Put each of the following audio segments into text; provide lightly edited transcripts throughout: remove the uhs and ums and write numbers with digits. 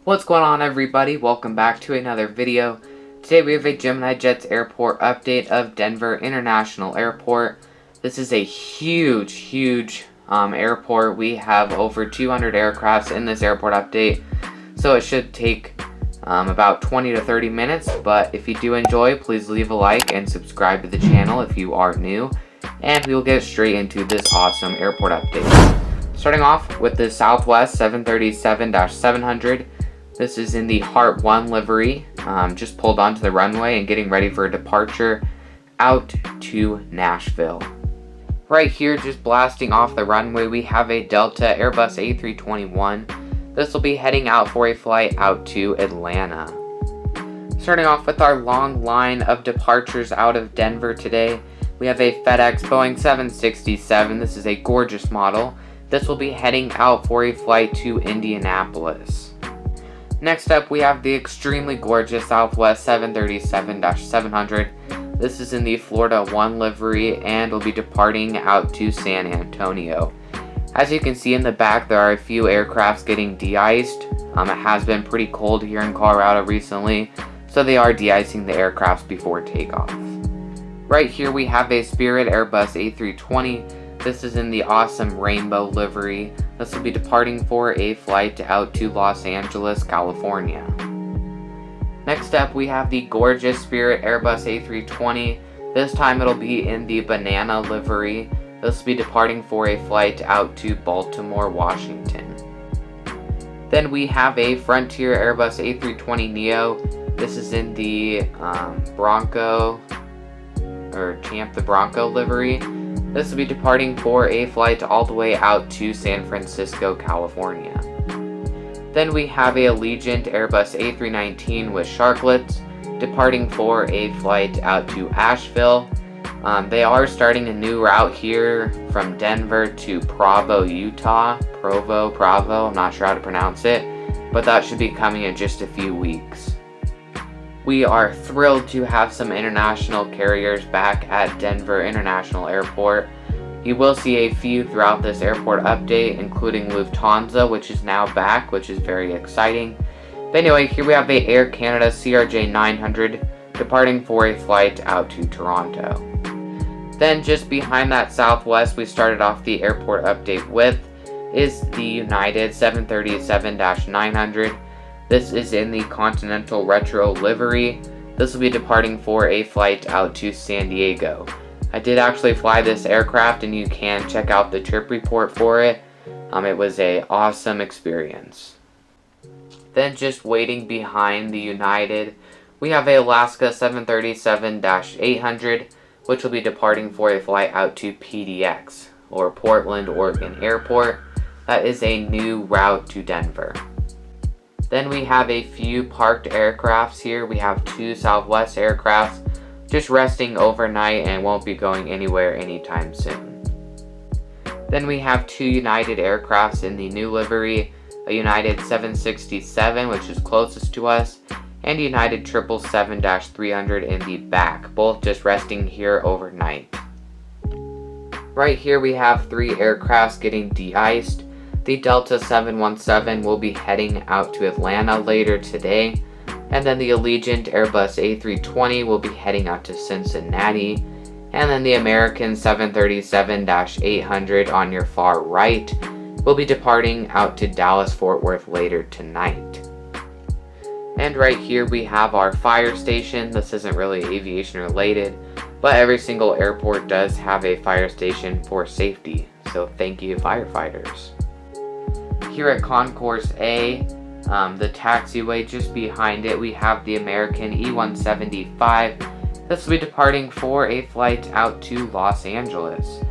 What's going on, everybody? Welcome back to another video. Today we have a Gemini Jets airport update of Denver International Airport. This is a huge airport. We have over 200 aircrafts in this airport update, so it should take about 20 to 30 minutes. But if you do enjoy, please leave a like and subscribe to the channel if you are new, and we will get straight into this awesome airport update. Starting off with the Southwest 737-700. This is in the Heart 1 livery, just pulled onto the runway and getting ready for a departure out to Nashville. Right here, just blasting off the runway, we have a Delta Airbus A321. This will be heading out for a flight out to Atlanta. Starting off with our long line of departures out of Denver today, we have a FedEx Boeing 767. This is a gorgeous model. This will be heading out for a flight to Indianapolis. Next up, we have the extremely gorgeous Southwest 737-700. This is in the Florida 1 livery and will be departing out to San Antonio. As you can see in the back, there are a few aircrafts getting de-iced. It has been pretty cold here in Colorado recently, so they are de-icing the aircrafts before takeoff. Right here we have a Spirit Airbus A320. This is in the awesome rainbow livery. This will be departing for a flight out to Los Angeles, California. Next up, we have the gorgeous Spirit Airbus A320. This time it'll be in the banana livery. This will be departing for a flight out to Baltimore, Washington. Then we have a Frontier Airbus A320neo. This is in the Champ the Bronco livery. This will be departing for a flight all the way out to San Francisco, California. Then we have a Allegiant Airbus A319 with sharklets, departing for a flight out to Asheville. They are starting a new route here from Denver to Provo, Utah. Provo, I'm not sure how to pronounce it, but that should be coming in just a few weeks. We are thrilled to have some international carriers back at Denver International Airport. You will see a few throughout this airport update, including Lufthansa, which is now back, which is very exciting. But anyway, here we have a Air Canada CRJ 900 departing for a flight out to Toronto. Then just behind that Southwest we started off the airport update with is the United 737-900. This is in the Continental Retro livery. This will be departing for a flight out to San Diego. I did actually fly this aircraft, and you can check out the trip report for it. It was an awesome experience. Then just waiting behind the United, we have a Alaska 737-800, which will be departing for a flight out to PDX, or Portland, Oregon Airport. That is a new route to Denver. Then we have a few parked aircrafts here. We have two Southwest aircrafts just resting overnight and won't be going anywhere anytime soon. Then we have two United aircrafts in the new livery, a United 767, which is closest to us, and a United 777-300 in the back, both just resting here overnight. Right here we have three aircrafts getting de-iced. The Delta 717 will be heading out to Atlanta later today, and then the Allegiant Airbus A320 will be heading out to Cincinnati, and then the American 737-800 on your far right will be departing out to Dallas-Fort Worth later tonight. And right here we have our fire station. This isn't really aviation related, but every single airport does have a fire station for safety, so thank you, firefighters. Here at Concourse A, the taxiway just behind it, we have the American E175. This will be departing for a flight out to Los Angeles.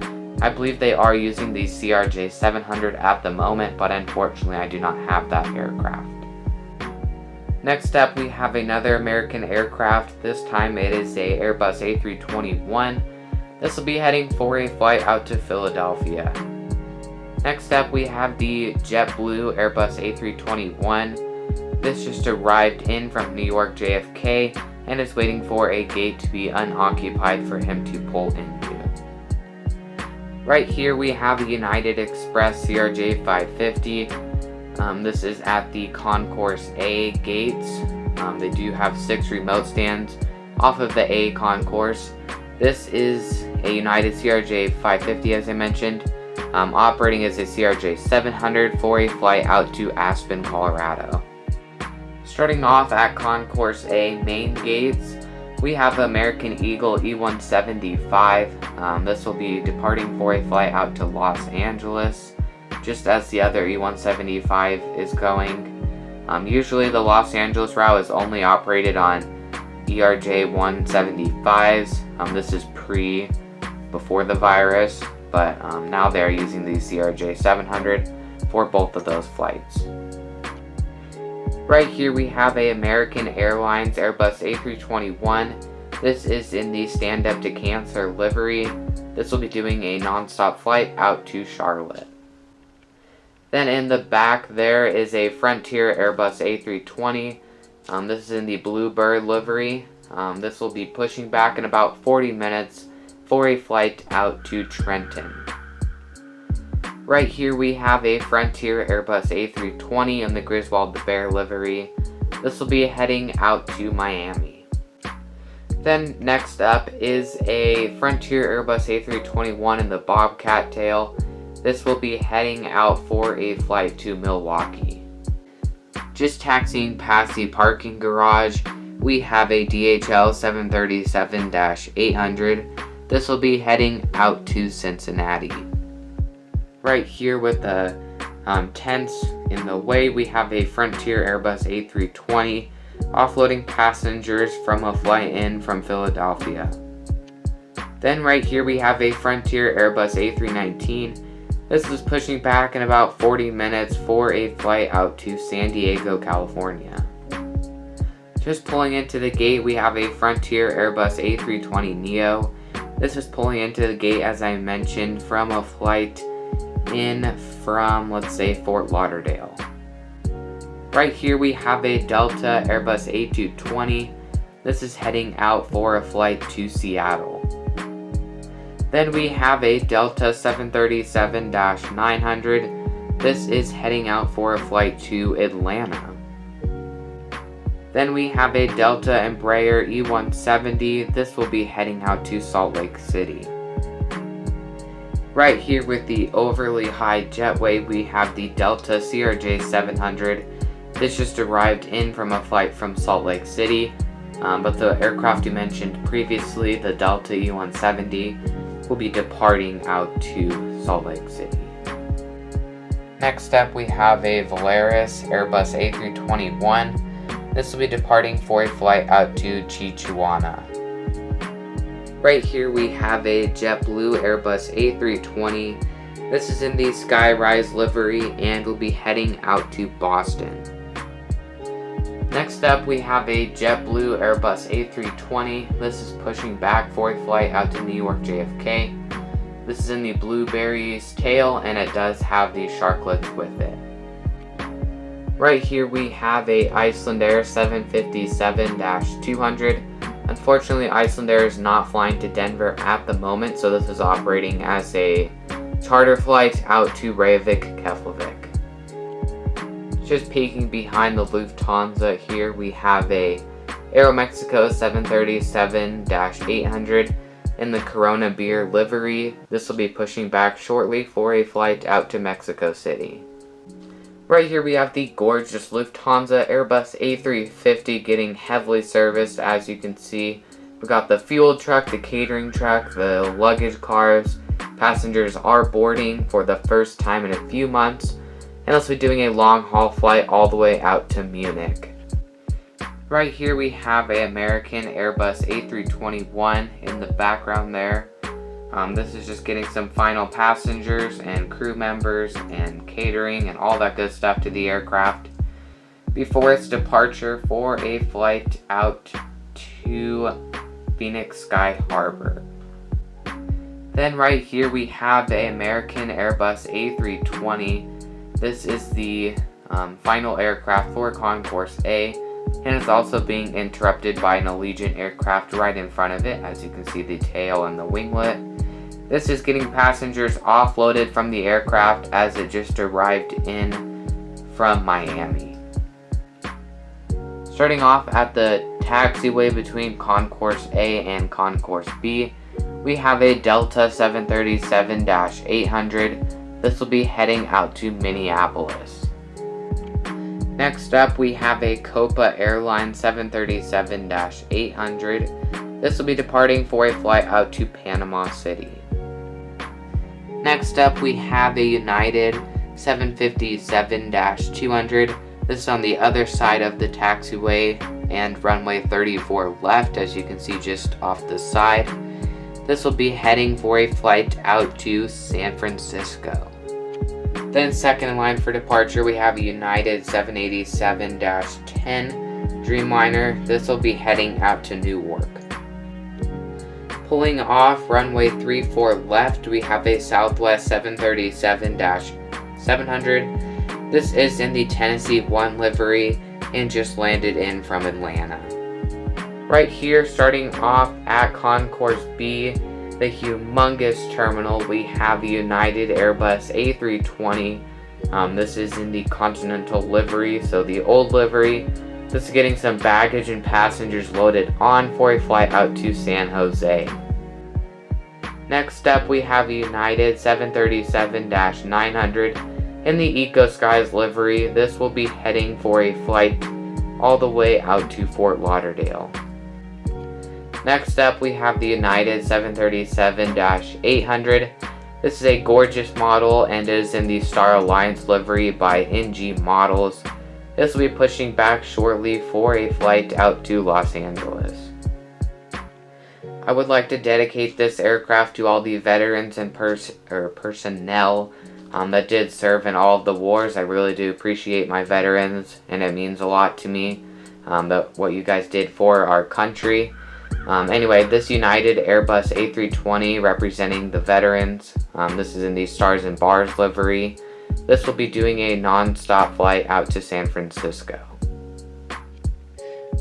I believe they are using the CRJ 700 at the moment, but unfortunately I do not have that aircraft. Next up we have another American aircraft. This time it is a Airbus A321. This will be heading for a flight out to Philadelphia. Next up we have the JetBlue Airbus A321. This just arrived in from New York JFK and is waiting for a gate to be unoccupied for him to pull into. Right here we have a United Express CRJ 550. This is at the Concourse A gates. They do have 6 remote stands off of the A concourse. This is a United CRJ 550, as I mentioned, operating as a CRJ 700 for a flight out to Aspen, Colorado. Starting off at Concourse A main gates, we have American Eagle E175. This will be departing for a flight out to Los Angeles, just as the other E175 is going. Usually the Los Angeles route is only operated on ERJ 175s. This is before the virus, but now they're using the CRJ 700 for both of those flights. Right here we have a American Airlines Airbus A321. This is in the stand up to cancer livery. This will be doing a non-stop flight out to Charlotte. Then in the back there is a Frontier Airbus A320. This is in the Bluebird livery. This will be pushing back in about 40 minutes for a flight out to Trenton. Right here we have a Frontier Airbus A320 in the Griswold the Bear livery. This will be heading out to Miami. Then next up is a Frontier Airbus A321 in the Bobcat tail. This will be heading out for a flight to Milwaukee. Just taxiing past the parking garage, we have a DHL 737-800. This will be heading out to Cincinnati. Right here with the tents in the way, we have a Frontier Airbus A320 offloading passengers from a flight in from Philadelphia. Then right here we have a Frontier Airbus A319. This is pushing back in about 40 minutes for a flight out to San Diego, California. Just pulling into the gate, we have a Frontier Airbus A320neo. This is pulling into the gate, as I mentioned, from a flight in from, let's say, Fort Lauderdale. Right here we have a Delta Airbus A220. This is heading out for a flight to Seattle. Then we have a Delta 737-900. This is heading out for a flight to Atlanta. Then we have a Delta Embraer E170. This will be heading out to Salt Lake City. Right here with the overly high jetway, we have the Delta CRJ 700. This just arrived in from a flight from Salt Lake City, but the aircraft you mentioned previously, the Delta E170, will be departing out to Salt Lake City. Next up we have a Volaris Airbus A321. This will be departing for a flight out to Chichuana. Right here we have a JetBlue Airbus A320. This is in the Skyrise livery and will be heading out to Boston. Next up we have a JetBlue Airbus A320. This is pushing back for a flight out to New York JFK. This is in the Blueberries tail and it does have the sharklets with it. Right here we have a Icelandair 757-200. Unfortunately, Icelandair is not flying to Denver at the moment, so this is operating as a charter flight out to Reykjavik, Keflavik. Just peeking behind the Lufthansa here, we have a Aeromexico 737-800 in the Corona Beer livery. This will be pushing back shortly for a flight out to Mexico City. Right here we have the gorgeous Lufthansa Airbus A350 getting heavily serviced. As you can see, we got the fuel truck, the catering truck, the luggage cars. Passengers are boarding for the first time in a few months, and this will be doing a long haul flight all the way out to Munich. Right here we have an American Airbus A321 in the background there. This is just getting some final passengers and crew members and catering and all that good stuff to the aircraft before its departure for a flight out to Phoenix Sky Harbor. Then right here we have the American Airbus A320. This is the final aircraft for Concourse A, and it's also being interrupted by an Allegiant aircraft right in front of it. As you can see, the tail and the winglet. This is getting passengers offloaded from the aircraft as it just arrived in from Miami. Starting off at the taxiway between Concourse A and Concourse B, we have a Delta 737-800. This will be heading out to Minneapolis. Next up, we have a Copa Airlines 737-800. This will be departing for a flight out to Panama City. Next up, we have a United 757-200. This is on the other side of the taxiway and runway 34 left, as you can see just off the side. This will be heading for a flight out to San Francisco. Then second in line for departure, we have a United 787-10 Dreamliner. This will be heading out to Newark. Pulling off runway 34 left, we have a Southwest 737-700. This is in the Tennessee 1 livery and just landed in from Atlanta. Right here, starting off at Concourse B, the humongous terminal, we have a United Airbus A320. This is in the Continental livery, so the old livery. This is getting some baggage and passengers loaded on for a flight out to San Jose. Next up, we have a United 737-900 in the Eco Skies livery. This will be heading for a flight all the way out to Fort Lauderdale. Next up, we have the United 737-800. This is a gorgeous model and is in the Star Alliance livery by NG Models. This will be pushing back shortly for a flight out to Los Angeles. I would like to dedicate this aircraft to all the veterans and personnel that did serve in all of the wars. I really do appreciate my veterans, and it means a lot to me what you guys did for our country. Anyway, this United Airbus A320 representing the veterans. This is in the Stars and Bars livery. This will be doing a non-stop flight out to San Francisco.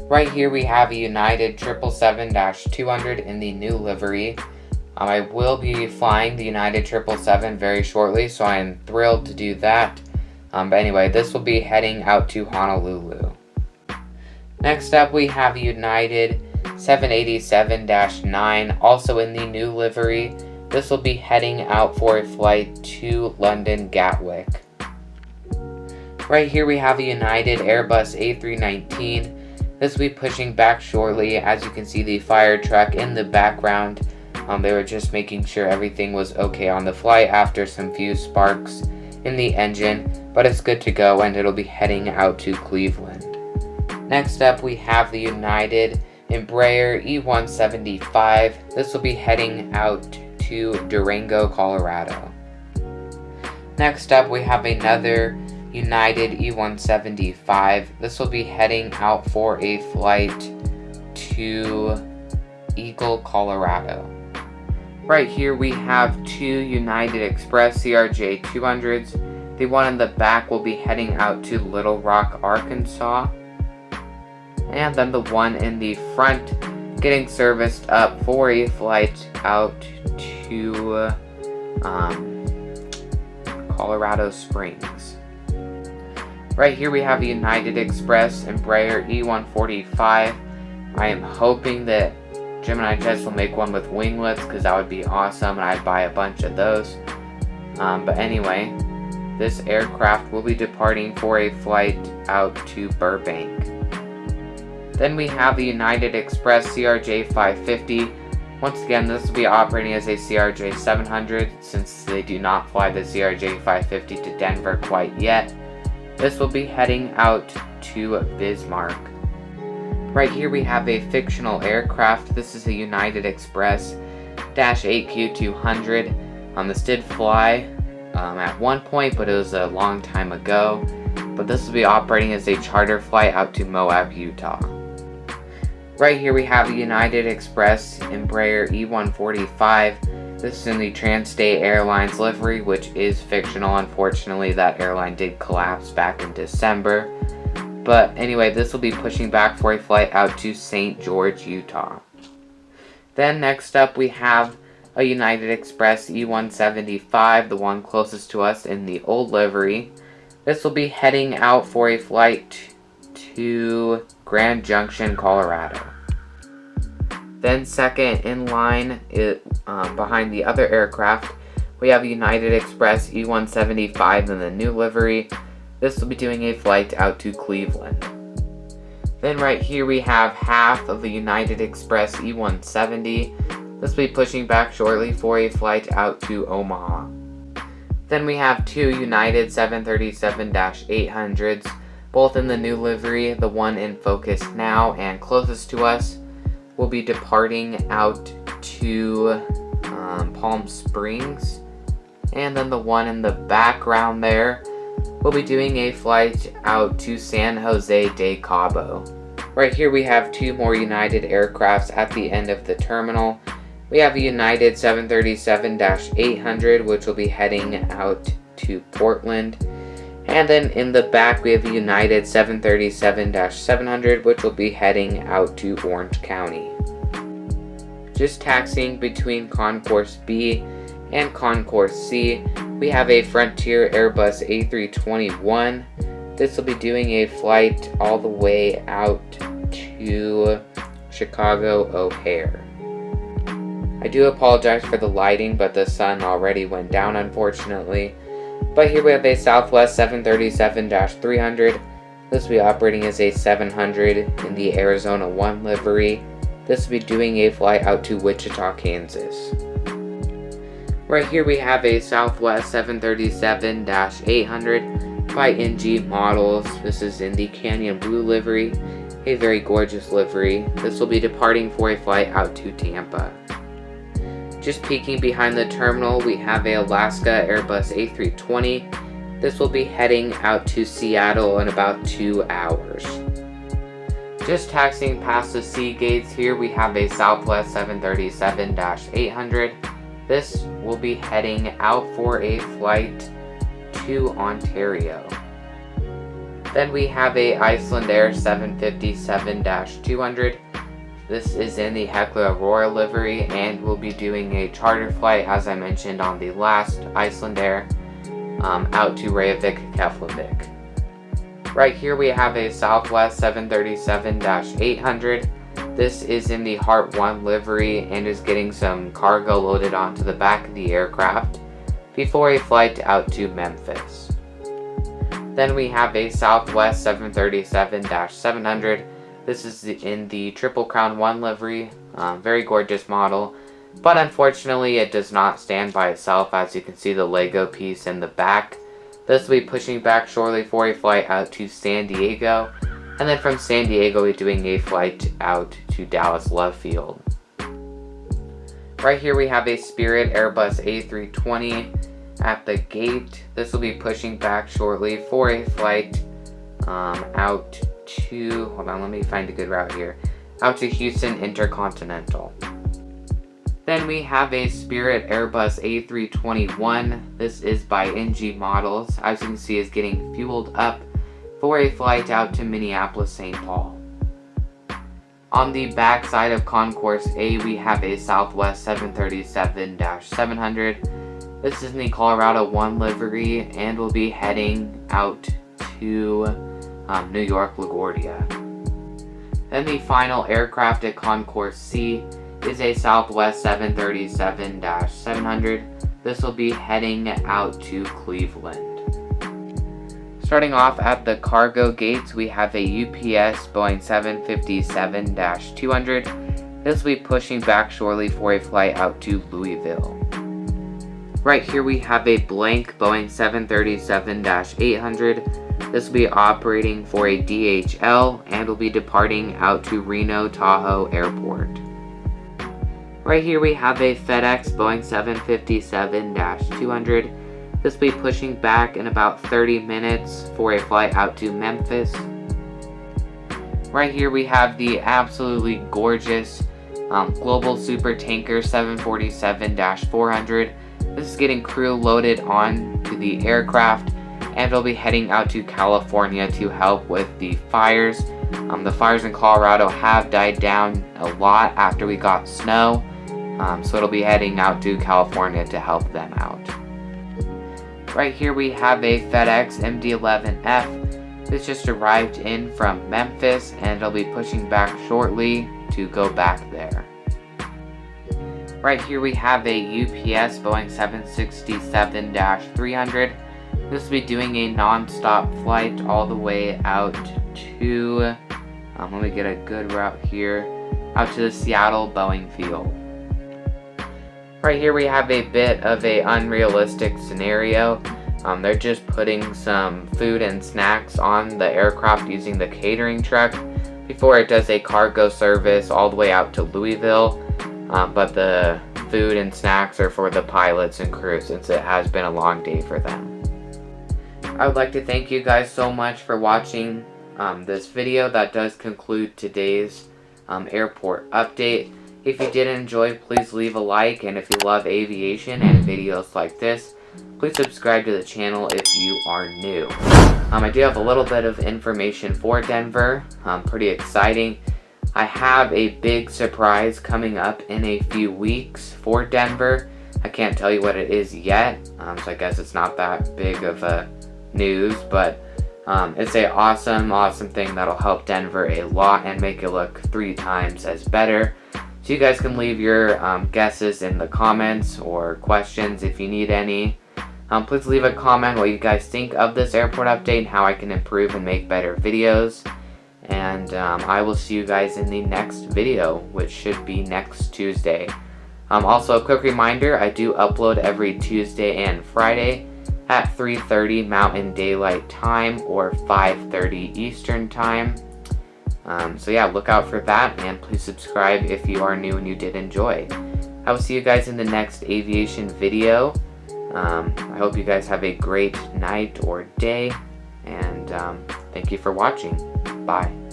Right here we have a United 777-200 in the new livery. I will be flying the United 777 very shortly, so I am thrilled to do that. But anyway, this will be heading out to Honolulu. Next up, we have a United 787-9, also in the new livery. This will be heading out for a flight to London Gatwick. Right here we have a United Airbus A319. This will be pushing back shortly. As you can see, the fire truck in the background. They were just making sure everything was okay on the flight after some few sparks in the engine, but it's good to go and it'll be heading out to Cleveland. Next up, we have the United Embraer E175. This will be heading out to Durango, Colorado. Next up, we have another United E175. This will be heading out for a flight to Eagle, Colorado. Right here we have two United Express CRJ 200s. The one in the back will be heading out to Little Rock, Arkansas. And then the one in the front getting serviced up for a flight out to Colorado Springs. Right here we have a United Express Embraer E145. I am hoping that Gemini Jets will make one with winglets, because that would be awesome and I'd buy a bunch of those. But anyway, this aircraft will be departing for a flight out to Burbank. Then we have the United Express CRJ 550. Once again, this will be operating as a CRJ 700 since they do not fly the CRJ 550 to Denver quite yet. This will be heading out to Bismarck. Right here we have a fictional aircraft. This is a United Express -8Q200. This did fly at one point, but it was a long time ago. But this will be operating as a charter flight out to Moab, Utah. Right here we have a United Express Embraer E145. This is in the Trans-State Airlines livery, which is fictional. Unfortunately, that airline did collapse back in December. But anyway, this will be pushing back for a flight out to St. George, Utah. Then next up we have a United Express E175, the one closest to us in the old livery. This will be heading out for a flight to Grand Junction, Colorado. Then second in line, behind the other aircraft, we have United Express E-175 in the new livery. This will be doing a flight out to Cleveland. Then right here we have half of the United Express E-170. This will be pushing back shortly for a flight out to Omaha. Then we have two United 737-800s, both in the new livery. The one in focus now and closest to us will be departing out to Palm Springs. And then the one in the background there will be doing a flight out to San Jose de Cabo. Right here we have two more United aircrafts at the end of the terminal. We have a United 737-800, which will be heading out to Portland. And then in the back we have a United 737-700, which will be heading out to Orange County. Just taxiing between Concourse B and Concourse C, we have a Frontier Airbus A321. This will be doing a flight all the way out to Chicago O'Hare. I do apologize for the lighting, but the sun already went down, unfortunately. But here we have a Southwest 737-300. This will be operating as a 700 in the Arizona 1 livery. This will be doing a flight out to Wichita, Kansas. Right here we have a Southwest 737-800 by NG Models. This is in the Canyon Blue livery, a very gorgeous livery. This will be departing for a flight out to Tampa. Just peeking behind the terminal, we have a Alaska Airbus A320. This will be heading out to Seattle in about 2 hours. Just taxiing past the sea gates here, we have a Southwest 737-800. This will be heading out for a flight to Ontario. Then we have a Icelandair 757-200. This is in the Hekla Aurora livery and will be doing a charter flight, as I mentioned on the last Icelandair, out to Reykjavik, Keflavik. Right here we have a Southwest 737-800. This is in the Heart 1 livery and is getting some cargo loaded onto the back of the aircraft before a flight out to Memphis. Then we have a Southwest 737-700. This is in the Triple Crown 1 livery, very gorgeous model, but unfortunately it does not stand by itself, as you can see the Lego piece in the back. This will be pushing back shortly for a flight out to San Diego, and then from San Diego we're doing a flight out to Dallas Love Field. Right here we have a Spirit Airbus A320 at the gate. This will be pushing back shortly for a flight out to, hold on, let me find a good route here, out to Houston Intercontinental. Then we have a Spirit Airbus A321. This is by NG Models. As you can see, is getting fueled up for a flight out to Minneapolis, St. Paul. On the back side of Concourse A, we have a Southwest 737-700. This is in the Colorado 1 livery and will be heading out to New York LaGuardia. Then the final aircraft at Concourse C is a Southwest 737-700. This will be heading out to Cleveland. Starting off at the cargo gates, we have a UPS Boeing 757-200. This will be pushing back shortly for a flight out to Louisville. Right here we have a blank Boeing 737-800. This will be operating for a DHL and will be departing out to Reno Tahoe Airport. Right here we have a FedEx Boeing 757-200. This will be pushing back in about 30 minutes for a flight out to Memphis. Right here we have the absolutely gorgeous Global Super Tanker 747-400. This is getting crew loaded on to the aircraft and will be heading out to California to help with the fires. The fires in Colorado have died down a lot after we got snow, so it'll be heading out to California to help them out. Right here we have a FedEx MD-11F. This just arrived in from Memphis and it'll be pushing back shortly to go back there. Right here we have a UPS Boeing 767-300. This will be doing a non-stop flight all the way out to, let me get a good route here, out to the Seattle Boeing field. Right here we have a bit of a unrealistic scenario. They're just putting some food and snacks on the aircraft using the catering truck before it does a cargo service all the way out to Louisville. But the food and snacks are for the pilots and crew since it has been a long day for them. I would like to thank you guys so much for watching this video. That does conclude today's airport update. If you did enjoy, please leave a like, and if you love aviation and videos like this, please subscribe to the channel if you are new. I do have a little bit of information for Denver, pretty exciting. I have a big surprise coming up in a few weeks for Denver. I can't tell you what it is yet, so I guess it's not that big of a news, but it's a awesome thing that'll help Denver a lot and make it look 3 times as better. So you guys can leave your guesses in the comments or questions if you need any. Please leave a comment what you guys think of this airport update and how I can improve and make better videos. And I will see you guys in the next video, which should be next Tuesday. Also, a quick reminder, I do upload every Tuesday and Friday at 3:30 Mountain Daylight Time or 5:30 Eastern Time. So yeah, look out for that, and please subscribe if you are new and you did enjoy. I will see you guys in the next aviation video. I hope you guys have a great night or day, and thank you for watching. Bye.